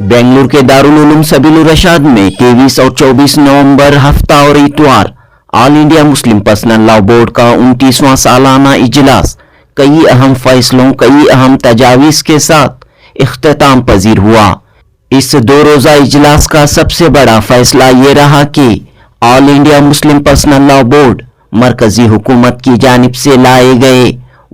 बेंगलुरु के दारुल उलूम सबील रशाद में 23 और 24 नवंबर हफ्ता और इतवार all India Muslim personal law board का 29वां सालाना इजलास कई अहम फैसलों कई अहम तजावीज़ के साथ इख्तिताम पजीर हुआ। इस 2 रोज़ा इजलास का सबसे बड़ा फैसला ये रहा कि all India Muslim personal law board मरकजी हुकूमत की जानिब से लाए गए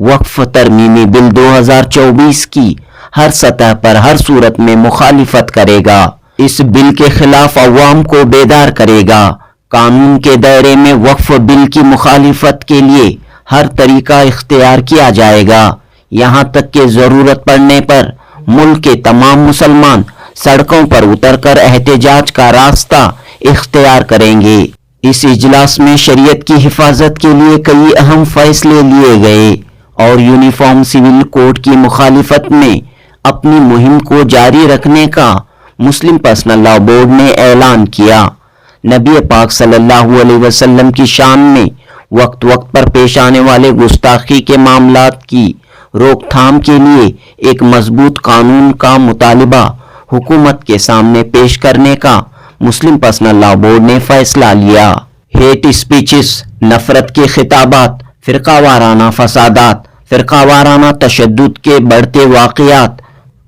वक्फ तरमीमी बिल 2024 की हर सतह पर हर सूरत में मुखालिफत करेगा। इस बिल के खिलाफ अवाम को बेदार करेगा। कानून के दायरे में वक्फ बिल की मुखालिफत के लिए हर तरीका इख्तियार किया जाएगा। यहाँ तक कि ज़रूरत पड़ने पर मुल्क के तमाम मुसलमान सड़कों पर उतरकर एहतजाज का रास्ता इख्तियार करेंगे। इस इजलास में शरीयत की हिफाजत के लिए कई अहम फैसले लिए गए और यूनिफॉर्म सिविल कोड की मुखालिफत में अपनी मुहिम को जारी रखने का मुस्लिम पर्सनल लॉ बोर्ड ने ऐलान किया। नबी पाक सल्लल्लाहु अलैहि वसल्लम की शान में वक्त वक्त पर पेश आने वाले गुस्ताखी के मामलात की रोकथाम के लिए एक मजबूत कानून का मुतालिबा हुकूमत के सामने पेश करने का मुस्लिम पर्सनल लॉ बोर्ड ने फैसला लिया। हेट स्पीचेस, नफरत के खिताबात, फिरकावाराना फसादात, फिरकावाराना तशद्दुद के बढ़ते वाक़यात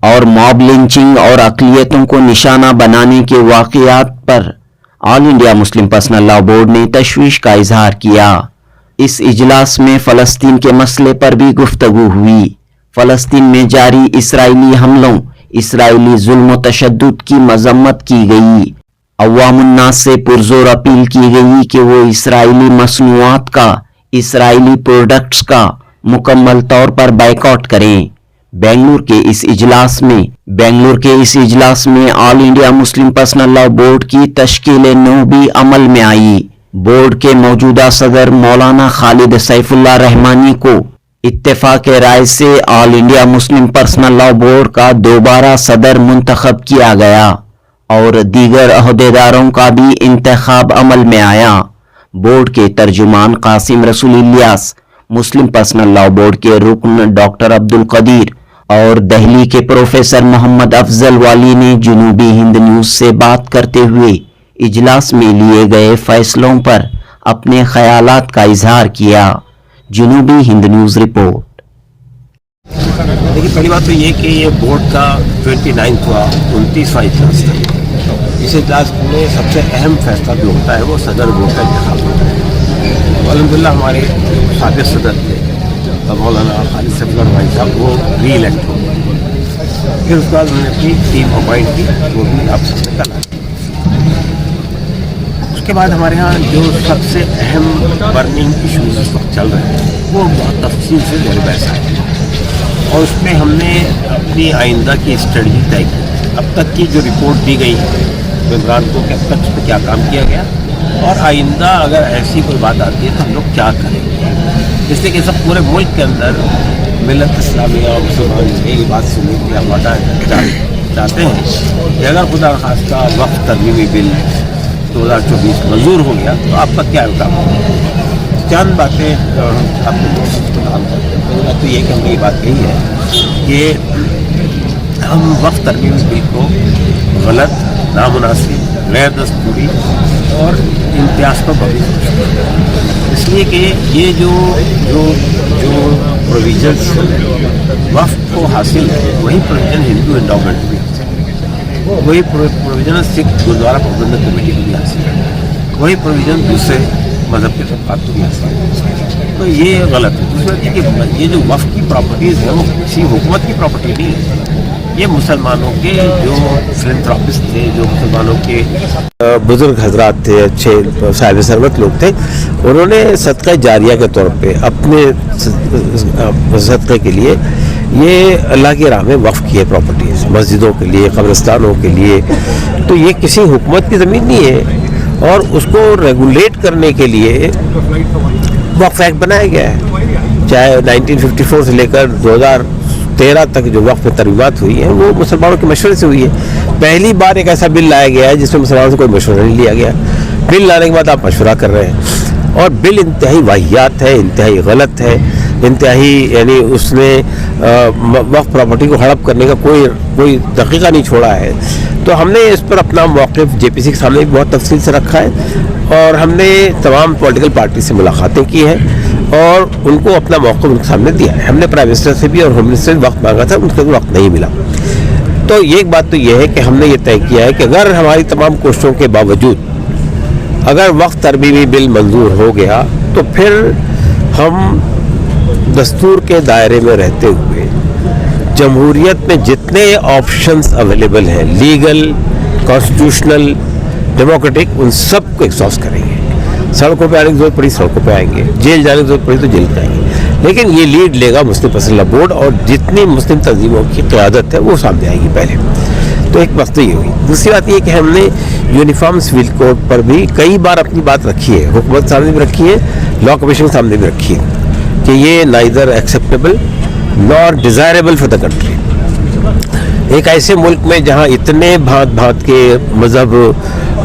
और मॉब लिंचिंग और अक़लियतों को निशाना बनाने के वाक़यात पर all India Muslim personal law board ने तशवीश का इजहार किया। इस इजलास में फ़लस्तीन के मसले पर भी गुफ्तगू हुई। फ़लस्तीन में जारी इसराइली हमलों, इसराइली जुल्म तशद्दुद की मजम्मत की गई। अवामुन्नास से पुरजोर अपील की गई कि वो इसराइली मसनूआत का, इसराइली प्रोडक्ट्स का मुकम्मल तौर पर बाइकआउट करें। बेंगलुरु के इस इजलास में all India Muslim personal law board की तश्कील नौ भी अमल में आई। बोर्ड के मौजूदा सदर मौलाना खालिद सैफुल्लाह रहमानी को इत्तेफाक राय से all India Muslim personal law board का दोबारा सदर मुंतखब किया गया और दीगर अहदेदारों का भी इंतखाब अमल में आया। बोर्ड के तर्जुमान कासिम रसूल इलियास, मुस्लिम पर्सनल लॉ बोर्ड के रुकन डॉक्टर अब्दुल कदीर और दिल्ली के प्रोफेसर मोहम्मद अफजल वाली ने जुनूबी हिंद न्यूज से बात करते हुए इजलास में लिए गए फैसलों पर अपने ख्यालात का इजहार किया। जुनूबी हिंद न्यूज रिपोर्ट। देखिए, पहली बात तो ये कि ये बोर्ड का 29वां इजलास था। इस इजलास में सबसे अहम फैसला जो होता है वो सदर बोर्ड का इंतखाब होता है। अल्हम्दुलिल्लाह हमारे साबिक़ सदर थे मौलाना खालिद सैफुल्लाह भाई साहब, वो री इलेक्ट हो गए। फिर उसके बाद उन्होंने अपनी टीम अपॉइंट की, वो भी आप सबसे कल। उसके बाद हमारे यहाँ जो सबसे अहम बर्निंग इशूज़ इस वक्त चल रहे हैं वो बहुत तफसील से मेरे बहस है और उसमें हमने अपनी आइंदा की स्ट्रेटजी तय की। अब तक की जो रिपोर्ट दी गई है इमरान को कि अब तक उस पर क्या काम किया गया और आइंदा अगर ऐसी कोई बात आती है तो हम लोग क्या करेंगे। इसलिए कि सब पूरे मुल्क के अंदर मिलत इस्लामिया और मुसलमान यही बात सुनने के लिए हम चाहते हैं कि अगर खुदा खास्ता वक्फ तरमीमी बिल 2024 मंजूर हो गया तो आपका क्या काम होगा। चंद बातें आपको तो ये कि हमने ये बात कही है कि हम वक्फ तरमीमी बिल को गलत, नामुनासिब, गैर दस्तूरी और इम्तियाज़ पर बनी, इसलिए कि ये जो प्रोविजन्स वक्फ को हासिल है वही प्रोविजन हिंदू एंडोमेंट भी हासिल है, वही प्रोविजन सिख गुरुद्वारा प्रबंधक कमेटी को भी हासिल है, वही प्रोविजन दूसरे मज़हब के तबक़ात को भी हासिल है। तो ये गलत है। दूसरा कि ये जो वक्फ की प्रॉपर्टीज़ है वो किसी हुकूमत की प्रॉपर्टी नहीं है, ये मुसलमानों के जो फिलैंथ्रोपिस्ट थे, जो मुसलमानों के बुजुर्ग हजरात थे, अच्छे साहिब सरवत लोग थे, उन्होंने सदका जारिया के तौर पे अपने सदक़े के लिए ये अल्लाह की राह में वक्फ किए प्रॉपर्टीज़, मस्जिदों के लिए, कब्रिस्तानों के लिए। तो ये किसी हुकूमत की ज़मीन नहीं है और उसको रेगुलेट करने के लिए वक्फ एक्ट बनाया गया है। चाहे 1954 से लेकर 2013 तक जो वक्फ में तरमीमात हुई है वो मुसलमानों के मशवरे से हुई है। पहली बार एक ऐसा बिल लाया गया है जिसमें मुसलमानों से कोई मशवरा नहीं लिया गया। बिल लाने के बाद आप मशवरा कर रहे हैं और बिल इंतहाई वाहियात है, इंतहाई गलत है। इंतहाई यानी उसने वक्फ प्रॉपर्टी को हड़प करने का कोई दकीका नहीं छोड़ा है। तो हमने इस पर अपना मौक़िफ़ जेपीसी के सामने भी बहुत तफसील से रखा है और हमने तमाम पॉलिटिकल पार्टी से मुलाकातें की हैं और उनको अपना मौक़िफ़ उनके सामने दिया है। हमने प्राइम मिनिस्टर से भी और होम मिनिस्टर से वक्त मांगा था, उनके वक्त नहीं मिला। तो एक बात तो यह है कि हमने ये तय किया है कि अगर हमारी तमाम कोशिशों के बावजूद अगर वक्त तरमीमी बिल मंजूर हो गया तो फिर हम दस्तूर के दायरे में रहते हुए जमहूरियत में जितने ऑप्शंस अवेलेबल हैं, लीगल, कॉन्स्टिट्यूशनल, डेमोक्रेटिक, उन सब को एक्सॉस्ट करेंगे। सड़कों पे आने की जरूरत पड़ी सड़कों पे आएंगे, जेल जाने की जरूरत पड़ी तो जेल जाएंगे, लेकिन ये लीड लेगा मुस्लिम पर्सनल बोर्ड और जितनी मुस्लिम तंजीमों की क़यादत है वो सामने आएगी पहले। तो एक बात तो ये हुई। दूसरी बात ये कि हमने यूनिफॉर्म सिविल कोड पर भी कई बार अपनी बात रखी है, हुकूमत सामने भी रखी है, लॉ कमीशन के सामने भी रखी है कि ये neither acceptable nor desirable for the country. एक ऐसे मुल्क में जहाँ इतने भांत भांत के मज़हब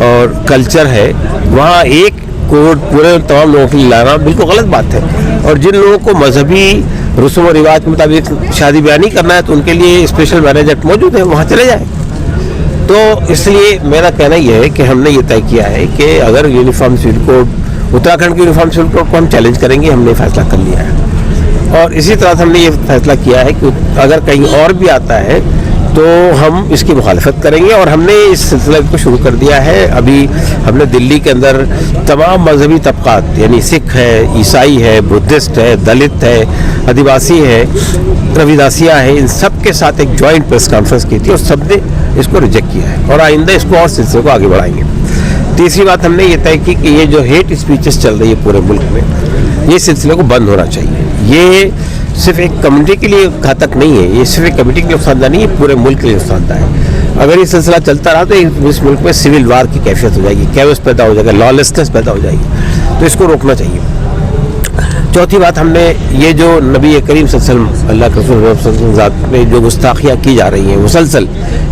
और कल्चर है, वहाँ एक कोड पूरे तमाम लोगों के लिए लाना बिल्कुल गलत बात है। और जिन लोगों को मजहबी रस्म और रिवाज के मुताबिक शादी ब्याह नहीं करना है तो उनके लिए स्पेशल मैरिज एक्ट मौजूद है, वहाँ चले जाएँ। तो इसलिए मेरा कहना यह है कि हमने ये तय किया है कि अगर यूनिफॉर्म सिविल कोड, उत्तराखंड के यूनिफॉर्म सिविल कोड को हम चैलेंज करेंगे, हमने फैसला कर लिया है। और इसी तरह हमने ये फैसला किया है कि अगर कहीं और भी आता है तो हम इसकी मुखालफत करेंगे और हमने इस सिलसिले को शुरू कर दिया है। अभी हमने दिल्ली के अंदर तमाम मजहबी तबकात यानी सिख है, ईसाई है, बुद्धिस्ट है, दलित है, आदिवासी है, रविदासिया है, इन सब के साथ एक जॉइंट प्रेस कॉन्फ्रेंस की थी और सब ने इसको रिजेक्ट किया है और आइंदा इसको और सिलसिले को आगे बढ़ाएंगे। तीसरी बात हमने ये तय की कि ये जो हेट स्पीचेस चल रही है पूरे मुल्क में, ये सिलसिले को बंद होना चाहिए। ये सिर्फ एक कम्युनिटी के लिए घातक नहीं है, ये सिर्फ एक कम्युनिटी के लिए नुकसानदार नहीं है, पूरे मुल्क के लिए नुकसानदार है। अगर ये सिलसिला चलता रहा तो इस मुल्क में सिविल वार की कैफियत हो जाएगी, कैओस पैदा हो जाएगा, लॉलेसनेस पैदा हो जाएगी, तो इसको रोकना चाहिए। चौथी बात, हमने ये जो नबी करीम सल्लल्लाहु अलैहि वसल्लम, अल्लाह के रसूल ज़ात में जो गुस्ताखियाँ की जा रही हैं मुसलसल,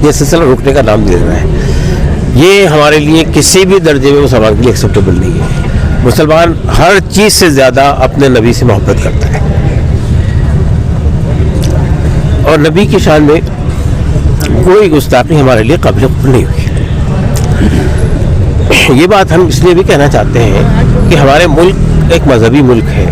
ये सिलसिला रोकने का नाम ले रहा है। ये हमारे लिए किसी भी दर्जे में मुसलमान के लिए एक्सेप्टेबल नहीं है। मुसलमान हर चीज़ से ज़्यादा अपने नबी से मोहब्बत करता है और नबी की शान में कोई गुस्ताखी हमारे लिए काबिल कबूल नहीं हुई। ये बात हम इसलिए भी कहना चाहते हैं कि हमारे मुल्क एक मजहबी मुल्क है।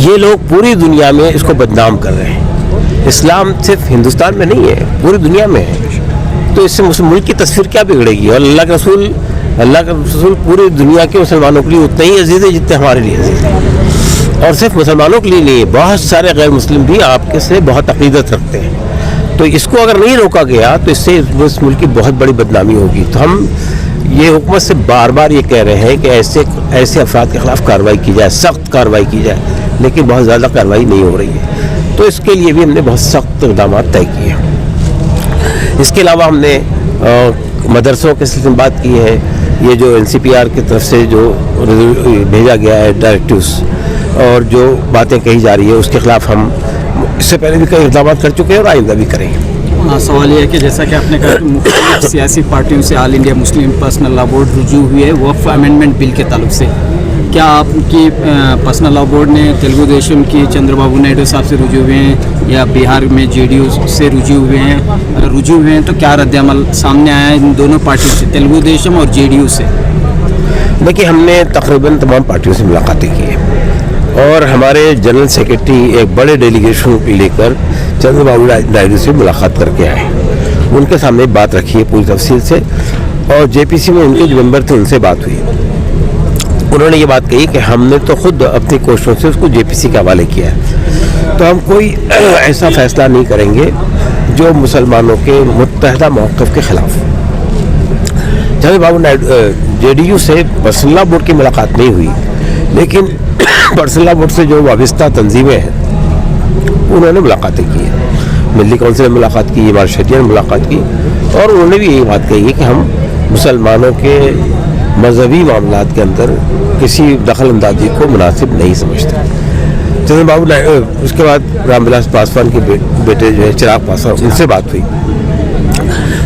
ये लोग पूरी दुनिया में इसको बदनाम कर रहे हैं। इस्लाम सिर्फ हिंदुस्तान में नहीं है, पूरी दुनिया में है। तो इससे मुस्लिम मुल्क की तस्वीर क्या बिगड़ेगी? और अल्लाह के रसूल पूरी दुनिया के मुसलमानों के लिए उतने ही अजीज़ है जितने हमारे लिए अजीज़ है। और सिर्फ मुसलमानों के लिए नहीं, बहुत सारे गैर मुस्लिम भी आपके से बहुत अक़ीदत रखते हैं। तो इसको अगर नहीं रोका गया तो इससे इस मुल्क की बहुत बड़ी बदनामी होगी। तो हम ये हुकूमत से बार बार ये कह रहे हैं कि ऐसे अफराद के ख़िलाफ़ कार्रवाई की जाए, सख्त कार्रवाई की जाए, लेकिन बहुत ज़्यादा कार्रवाई नहीं हो रही है। तो इसके लिए भी हमने बहुत सख्त इक़दाम तय किए हैं। इसके अलावा हमने मदरसों के सिलसिले में बात की है। ये जो NCPR की तरफ से जो भेजा गया है डायरेक्टिव्स और जो बातें कही जा रही है उसके ख़िलाफ़ हम इससे पहले भी कई इक़दाम कर चुके हैं और आइंदा भी करेंगे। सवाल ये है कि जैसा कि आपने कहा कि मुख्तलिफ सियासी पार्टियों से all India Muslim personal law board रुजू हुई है वक्फ अमेंडमेंट बिल के ताल्लुक से, क्या आपकी पर्सनल लॉ बोर्ड ने तेलुगु देशम की चंद्रबाबू नायडू साहब से रुजू हुए हैं या बिहार में JDU से रुजू हुए हैं? अगर रुजू हुए हैं तो क्या रद्द-ए-अमल सामने आया है इन दोनों पार्टियों से, तेलुगु देशम और JDU से? देखिए, हमने तकरीबन तमाम पार्टियों से मुलाकातें की हैं और हमारे जनरल सेक्रेटरी एक बड़े डेलीगेशन लेकर चंद्रबाबू नायडू से मुलाकात करके आए। उनके सामने बात रखी है पूरी तफसील से और JPC में उनके जो मेंबर थे उनसे बात हुई। उन्होंने ये बात कही कि हमने तो खुद अपनी कोशिशों से उसको JPC के हवाले किया है, तो हम कोई ऐसा फैसला नहीं करेंगे जो मुसलमानों के मुत्तहदा मौक़िफ़ के ख़िलाफ़। चंद्रबाबू नायडू JDU से पर्सनल लॉ बोर्ड की मुलाकात नहीं हुई, लेकिन पर्सनल लॉ बोर्ड से जो वाबस्ता तंजीमें हैं उन्होंने मुलाकातें की है। मिल्ली काउंसिल ने मुलाकात की, इमारत शरिया ने मुलाकात की और उन्होंने भी यही बात कही है कि हम मुसलमानों के मजहबी मामलात के अंदर किसी दखल अंदाजी को मुनासिब नहीं समझते। चंद्रबाबू नायडू, उसके बाद रामविलास पासवान के बेटे जो है चिराग पासवान, उनसे बात हुई।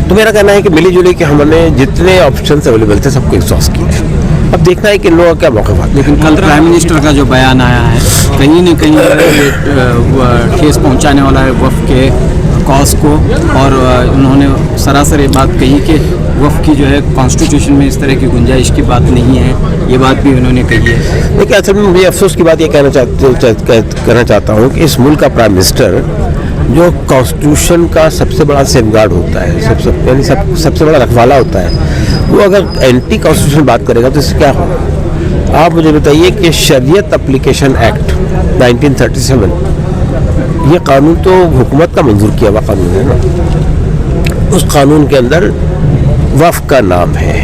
तो मेरा कहना है कि मिली जुली कि हमने जितने ऑप्शन अवेलेबल थे सबको एग्जॉस्ट किए अब देखना है कि इन लोगों का क्या मौक़िफ़ आता है। लेकिन कल प्राइम मिनिस्टर का जो बयान आया है कहीं न कहीं ये ठेस पहुंचाने वाला है वफ़ के कॉज को, और उन्होंने सरासर ये बात कही कि वफ़ की जो है कॉन्स्टिट्यूशन में इस तरह की गुंजाइश की बात नहीं है, ये बात भी उन्होंने कही है। देखिए, असल में मुझे अफसोस की बात ये कहना चाहता हूँ कि इस मुल्क का प्राइम मिनिस्टर जो कॉन्स्टिट्यूशन का सबसे बड़ा सेफगार्ड होता है, सबसे बड़ा रखवाला होता है, वो अगर एंटी कॉन्स्टिट्यूशन बात करेगा तो इससे क्या होगा? आप मुझे बताइए कि शरीयत एप्लीकेशन एक्ट 1937 ये कानून तो हुकूमत का मंजूर किया हुआ कानून है ना, उस कानून के अंदर वफ़ का नाम है।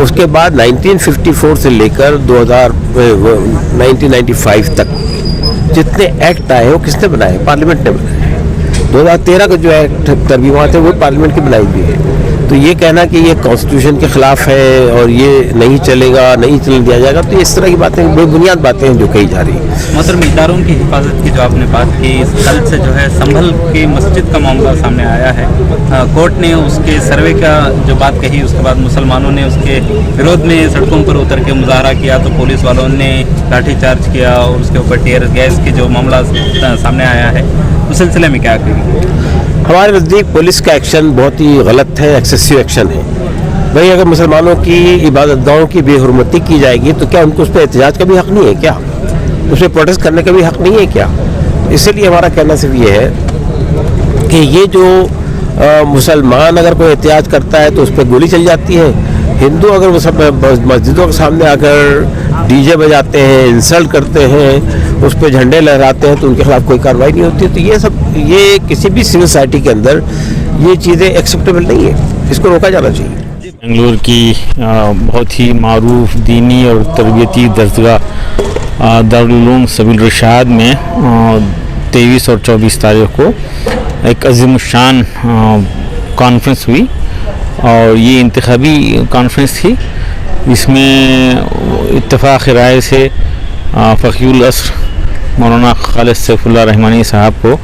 उसके बाद 1954 से लेकर 1995 तक जितने एक्ट आए वो किसने बनाए? पार्लियामेंट ने बनाए। 2013 का जो एक्ट तरमीमात है वो पार्लियामेंट की बनाई हुई है। तो ये कहना कि ये कॉन्स्टिट्यूशन के ख़िलाफ़ है और ये नहीं चलेगा, नहीं चलने दिया जाएगा, तो इस तरह की बातें बेबुनियाद बातें हैं जो कही जा रही हैं। मोहतरम, इदारों की हिफाजत की जो आपने बात की, कल से जो है संभल की मस्जिद का मामला सामने आया है। कोर्ट ने उसके सर्वे का जो बात कही, उसके बाद मुसलमानों ने उसके विरोध में सड़कों पर उतर के मुजाहरा किया, तो पुलिस वालों ने लाठीचार्ज किया और उसके ऊपर टीयर गैस की जो मामला सामने आया है, उस सिलसिले में क्या कहेंगे? हमारे नज़दीक पुलिस का एक्शन बहुत ही गलत है, एक्सेसिव एक्शन है। भाई, अगर मुसलमानों की इबादतगाहों की बेहुरमती की जाएगी तो क्या उनको उस पर एहतजाज का भी हक़ नहीं है क्या? उस पर प्रोटेस्ट करने का भी हक़ नहीं है क्या? इसीलिए हमारा कहना सिर्फ ये है कि ये जो मुसलमान अगर कोई एहतजाज करता है तो उस पर गोली चल जाती है। हिंदू अगर वो सब मस्जिदों के सामने आकर डीजे बजाते हैं, इंसल्ट करते हैं, उस पर झंडे लहराते हैं, तो उनके खिलाफ कोई कार्रवाई नहीं होती। तो ये किसी भी सिविल सोसाइटी के अंदर ये चीज़ें एक्सेप्टेबल नहीं है, इसको रोका जाना चाहिए। बेंगलुरु की बहुत ही मारूफ दीनी और तरबियती दरगाह दारुल उलूम सबील रशाद में 23 और 24 तारीख को एक अज़ीमुश्शान कॉन्फ्रेंस हुई, और ये इंतखाबी कॉन्फ्रेंस थी। इसमें इत्तेफाक राय से फ़कीउल अस्र मौलाना खालिद सैफुल्लाह रहमानी साहब को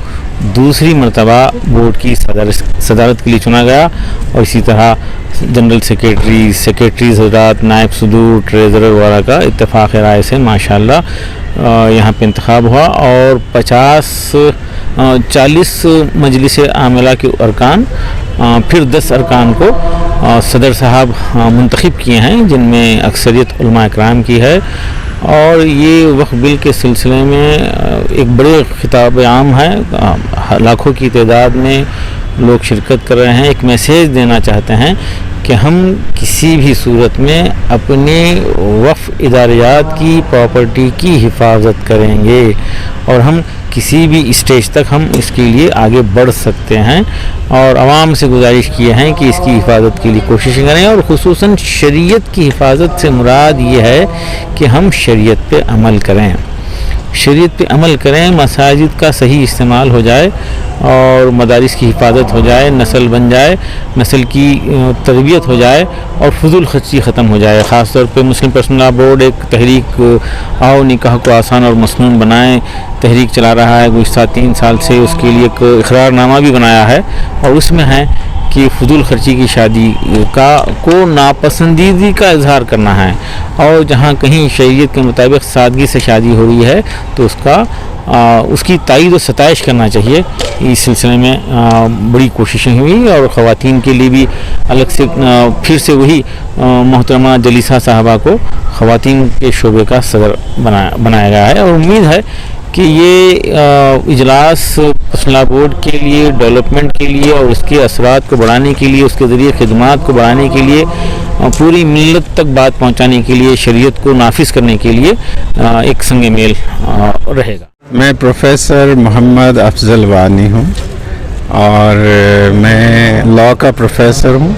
दूसरी मरतबा बोर्ड की सदारत के लिए चुना गया, और इसी तरह जनरल सेक्रेटरीज़ हज़रात, नायब सदूर, ट्रेज़रर वगैरह का इत्तेफाक राय से माशाअल्लाह यहाँ पे इंतखाब हुआ, और 40 मजलिस आमिला के अरकान, फिर 10 अरकान को सदर साहब मुंतखब किए हैं, जिनमें अक्सरियत उलमा इकराम की है। और ये वक्फ बिल के सिलसिले में एक बड़े खिताब आम है, लाखों की तादाद में लोग शिरकत कर रहे हैं। एक मैसेज देना चाहते हैं कि हम किसी भी सूरत में अपने वक्फ इदारियात की प्रॉपर्टी की हिफाजत करेंगे, और हम किसी भी स्टेज तक हम इसके लिए आगे बढ़ सकते हैं, और आवाम से गुजारिश किए हैं कि इसकी हिफाजत के लिए कोशिश करें। और ख़ुसूसन शरीयत की हिफाजत से मुराद ये है कि हम शरीयत पे अमल करें, शरीयत पे अमल करें, मसाजिद का सही इस्तेमाल हो जाए, और मदारिस की हिफाजत हो जाए, नस्ल बन जाए, नस्ल की तरबियत हो जाए, और फजूल खर्ची ख़त्म हो जाए। ख़ास तौर पे मुस्लिम पर्सनल लॉ बोर्ड एक तहरीक आओ निकाह को आसान और मसनून बनाएं तहरीक चला रहा है गुज़श्ता 3 साल से। उसके लिए एक इक़रारनामा भी बनाया है, और उसमें है कि फजूल खर्ची की शादी को नापसंदीदगी का इजहार करना है, और जहाँ कहीं शरीयत के मुताबिक सादगी से शादी हो रही है तो उसकी तायीद और सताइश करना चाहिए। इस सिलसिले में बड़ी कोशिशें हुई, और ख़वातीन के लिए भी अलग से फिर से वही मोहतरमा जलीसा साहबा को ख़वातीन के शोबे का सदर बनाया गया है। और उम्मीद है कि ये इजलास पर्सनल बोर्ड के लिए, डेवलपमेंट के लिए, और उसके असरात को बढ़ाने के लिए, उसके ज़रिए खिदमात को बढ़ाने के लिए, पूरी मिल्लत तक बात पहुंचाने के लिए, शरीयत को नाफिज करने के लिए एक संग मेल रहेगा। मैं प्रोफेसर मोहम्मद अफजल वानी हूँ, और मैं लॉ का प्रोफेसर हूँ,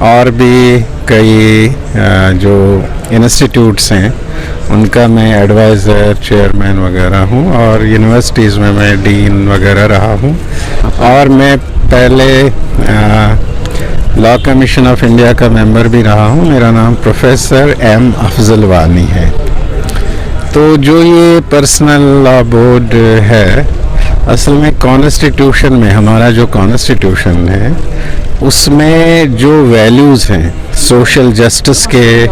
और भी कई जो इंस्टीट्यूट्स हैं उनका मैं एडवाइज़र, चेयरमैन वगैरह हूँ, और यूनिवर्सिटीज़ में मैं डीन वगैरह रहा हूँ। और मैं पहले लॉ कमीशन ऑफ इंडिया का मेंबर भी रहा हूँ। मेरा नाम प्रोफेसर एम अफजल वानी है। तो जो ये पर्सनल लॉ बोर्ड है, असल में कॉन्स्टिट्यूशन में, हमारा जो कॉन्स्टिट्यूशन है उसमें जो वैल्यूज़ हैं सोशल जस्टिस के,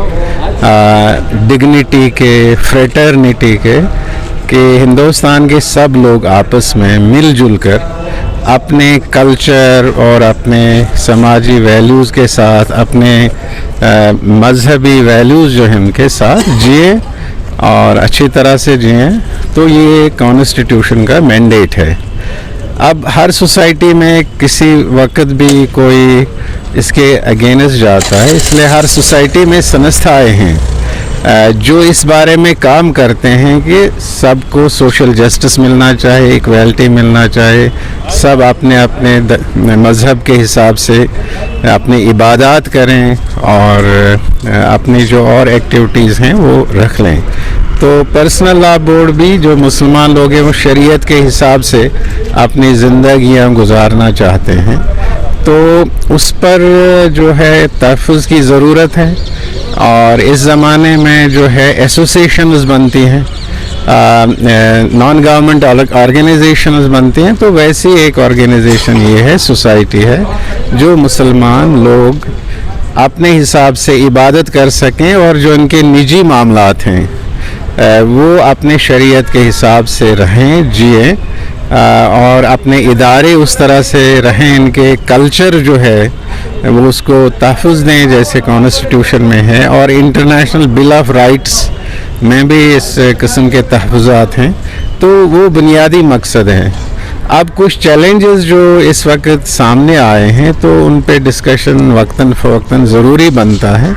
डिग्निटी के, फ्रेटर्निटी के, कि हिंदुस्तान के सब लोग आपस में मिलजुल कर अपने कल्चर और अपने समाजी वैल्यूज़ के साथ, अपने मज़हबी वैल्यूज़ जो हैं उनके साथ जिए और अच्छी तरह से जिए। तो ये कॉन्स्टिट्यूशन का मैंडेट है। अब हर सोसाइटी में किसी वक्त भी कोई इसके अगेंस्ट जाता है, इसलिए हर सोसाइटी में संस्थाएं हैं जो इस बारे में काम करते हैं कि सबको सोशल जस्टिस मिलना चाहिए, इक्वालिटी मिलना चाहिए, सब अपने अपने मज़हब के हिसाब से अपनी इबादत करें और अपनी जो और एक्टिविटीज़ हैं वो रख लें। तो पर्सनल लॉ बोर्ड भी जो मुसलमान लोग हैं वो शरीयत के हिसाब से अपनी ज़िंदगियाँ गुजारना चाहते हैं, तो उस पर जो है तहफ़्फ़ुज़ की ज़रूरत है। और इस ज़माने में जो है एसोसिएशंस बनती हैं, नॉन गवर्नमेंट ऑर्गेनाइजेशंस बनती हैं, तो वैसी एक ऑर्गेनाइजेशन ये है, सोसाइटी है, जो मुसलमान लोग अपने हिसाब से इबादत कर सकें और जो इनके निजी मामलात हैं वो अपने शरीयत के हिसाब से रहें, जिए और अपने इदारे उस तरह से रहें, इनके कल्चर जो है वो उसको तहफ़्फ़ुज़ दें जैसे कॉन्स्टिट्यूशन में है, और इंटरनेशनल बिल ऑफ राइट्स में भी इस किस्म के तहफ़्फ़ुज़ात हैं। तो वो बुनियादी मकसद है। अब कुछ चैलेंजेस जो इस वक्त सामने आए हैं तो उन पे डिस्कशन वक्तन फ़वक्तन ज़रूरी बनता है,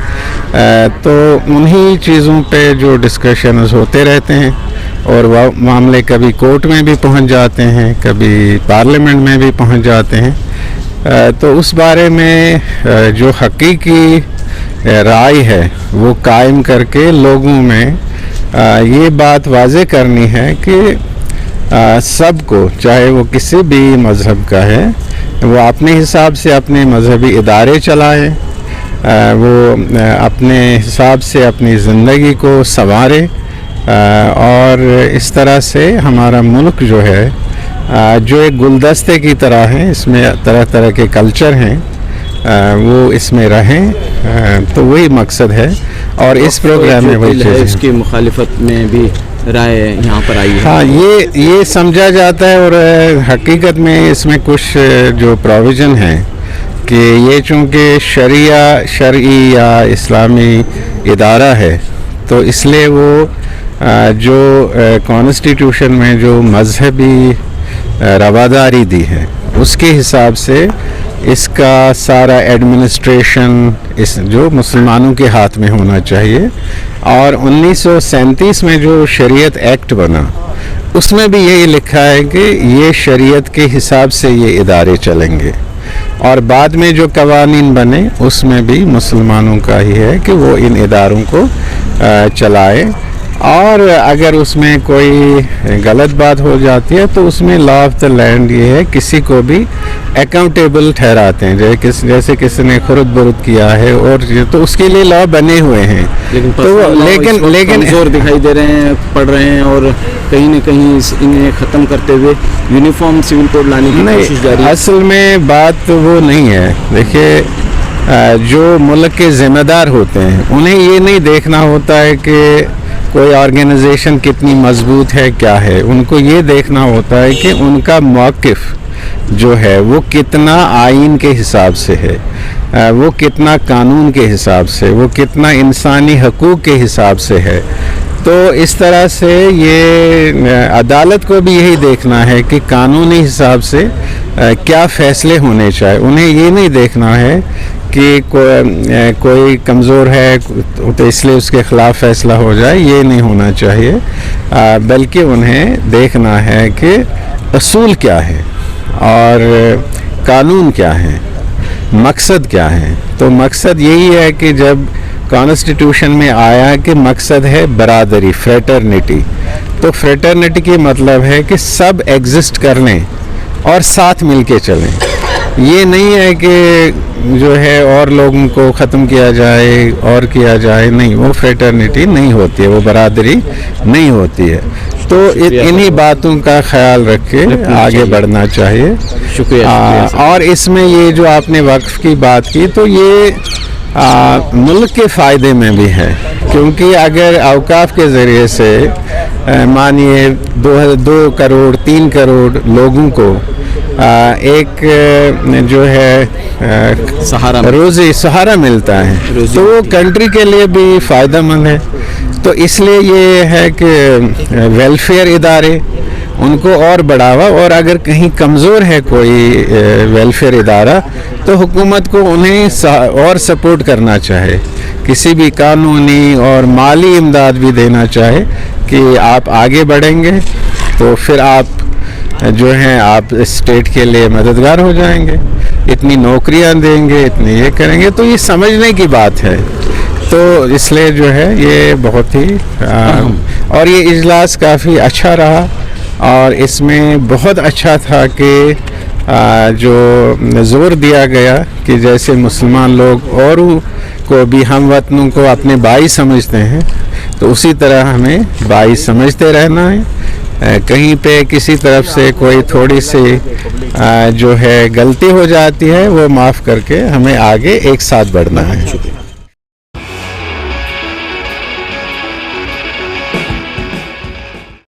तो उन्हीं चीज़ों पे जो डिस्कशंस होते रहते हैं और वह मामले कभी कोर्ट में भी पहुंच जाते हैं, कभी पार्लियामेंट में भी पहुंच जाते हैं। तो उस बारे में जो हकीकी राय है वो कायम करके लोगों में ये बात वाज़े करनी है कि सबको, चाहे वो किसी भी मज़हब का है, वो अपने हिसाब से अपने मज़हबी इदारे चलाएं, वो अपने हिसाब से अपनी ज़िंदगी को संवारे, और इस तरह से हमारा मुल्क जो है जो एक गुलदस्ते की तरह है, इसमें तरह तरह के कल्चर हैं, वो इसमें रहें, तो वही मकसद है। और इस प्रोग्राम में वही चीज़ इसकी मुखालिफत में भी राय यहाँ पर आई है। हाँ, ये समझा जाता है, और हकीकत में इसमें कुछ जो प्रोविज़न है कि ये चूँकि शरई या इस्लामी इदारा है, तो इसलिए वो जो कॉन्स्टिट्यूशन में जो मज़हबी रवादारी दी है उसके हिसाब से इसका सारा एडमिनिस्ट्रेशन इस जो मुसलमानों के हाथ में होना चाहिए। और 1937 में जो शरीयत एक्ट बना उसमें भी यही लिखा है कि ये शरीयत के हिसाब से ये इदारे चलेंगे, और बाद में जो कवानीन बने उसमें भी मुसलमानों का ही है कि वो इन इदारों को चलाए, और अगर उसमें कोई गलत बात हो जाती है तो उसमें लॉ ऑफ द लैंड ये है किसी को भी अकाउंटेबल ठहराते हैं, जैसे किसी ने खुरुद बुरुद किया है और तो उसके लिए लॉ बने हुए हैं। लेकिन जोर दिखाई दे रहे हैं, पढ़ रहे हैं, और कहीं न कहीं इन्हें ख़त्म करते हुए यूनिफॉर्म सिविल कोड लाने की कोशिश जारी है। असल में बात तो वो नहीं है। देखिए, जो मुल्क के ज़िम्मेदार होते हैं उन्हें ये नहीं देखना होता है कि कोई ऑर्गेनाइजेशन कितनी मजबूत है, क्या है। उनको ये देखना होता है कि उनका मौक़िफ़ जो है वो कितना आइन के हिसाब से है, वो कितना कानून के हिसाब से, वो कितना इंसानी हकूक़ के हिसाब से है। तो इस तरह से ये अदालत को भी यही देखना है कि कानूनी हिसाब से क्या फ़ैसले होने चाहिए। उन्हें ये नहीं देखना है कि कोई कमज़ोर है तो इसलिए उसके ख़िलाफ़ फ़ैसला हो जाए, ये नहीं होना चाहिए। बल्कि उन्हें देखना है कि असूल क्या है और कानून क्या है, मकसद क्या है। तो मकसद यही है कि जब कॉन्स्टिट्यूशन में आया कि मकसद है बरादरी, फ्रेटर्निटी, तो फ्रेटर्निटी की मतलब है कि सब एग्जिस्ट कर लें और साथ मिल के चलें। ये नहीं है कि जो है और लोगों को ख़त्म किया जाए और किया जाए, नहीं, वो फ्रेटर्निटी नहीं होती है, वो बरादरी नहीं होती है। तो इन्हीं बातों का ख्याल रख के आगे बढ़ना चाहिए। शुक्रिया। और इसमें ये जो आपने वक्फ की बात की, तो ये मुल्क के फ़ायदे में भी है, क्योंकि अगर औकाफ के ज़रिए से मानिए 2 करोड़ 3 करोड़ लोगों को एक जो है रोज़ी सहारा मिलता है, तो वो कंट्री के लिए भी फ़ायदेमंद है। तो इसलिए ये है कि वेलफेयर इदारे उनको और बढ़ावा, और अगर कहीं कमज़ोर है कोई वेलफेयर इदारा तो हुकूमत को उन्हें और सपोर्ट करना चाहे, किसी भी कानूनी और माली इमदाद भी देना चाहे कि आप आगे बढ़ेंगे तो फिर आप जो हैं आप स्टेट के लिए मददगार हो जाएंगे, इतनी नौकरियां देंगे, इतनी ये करेंगे। तो ये समझने की बात है। तो इसलिए जो है ये बहुत ही और ये इजलास काफ़ी अच्छा रहा, और इसमें बहुत अच्छा था कि जो ज़ोर दिया गया कि जैसे मुसलमान लोग और को भी हम वतनों को अपने भाई समझते हैं, तो उसी तरह हमें भाई समझते रहना है। कहीं पे किसी तरफ से कोई थोड़ी सी जो है गलती हो जाती है वो माफ़ करके हमें आगे एक साथ बढ़ना है।